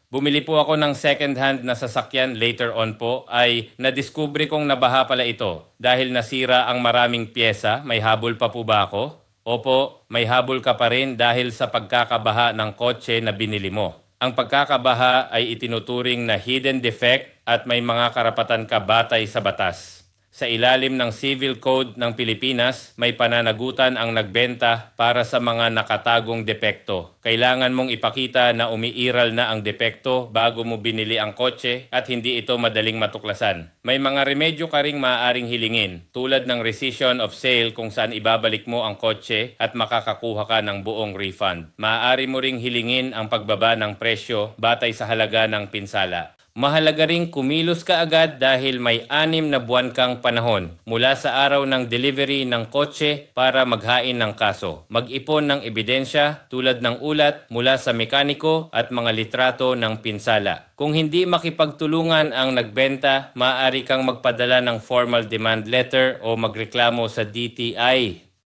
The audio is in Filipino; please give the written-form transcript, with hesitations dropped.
Bumili po ako ng second-hand na sasakyan later on po ay nadiskubre kong nabaha pala ito dahil nasira ang maraming pyesa. May habol pa po ba ako? Opo, may habol ka pa rin dahil sa pagkakabaha ng kotse na binili mo. Ang pagkakabaha ay itinuturing na hidden defect at may mga karapatan ka batay sa batas. Sa ilalim ng Civil Code ng Pilipinas, may pananagutan ang nagbenta para sa mga nakatagong depekto. Kailangan mong ipakita na umiiral na ang depekto bago mo binili ang kotse at hindi ito madaling matuklasan. May mga remedyo ka ring maaaring hilingin, tulad ng rescission of sale kung saan ibabalik mo ang kotse at makakakuha ka ng buong refund. Maaari mo ring hilingin ang pagbaba ng presyo batay sa halaga ng pinsala. Mahalaga ring kumilos ka agad dahil may 6 na buwan kang panahon mula sa araw ng delivery ng kotse para maghain ng kaso. Mag-ipon ng ebidensya tulad ng ulat mula sa mekaniko at mga litrato ng pinsala. Kung hindi makipagtulungan ang nagbenta, maaari kang magpadala ng formal demand letter o magreklamo sa DTI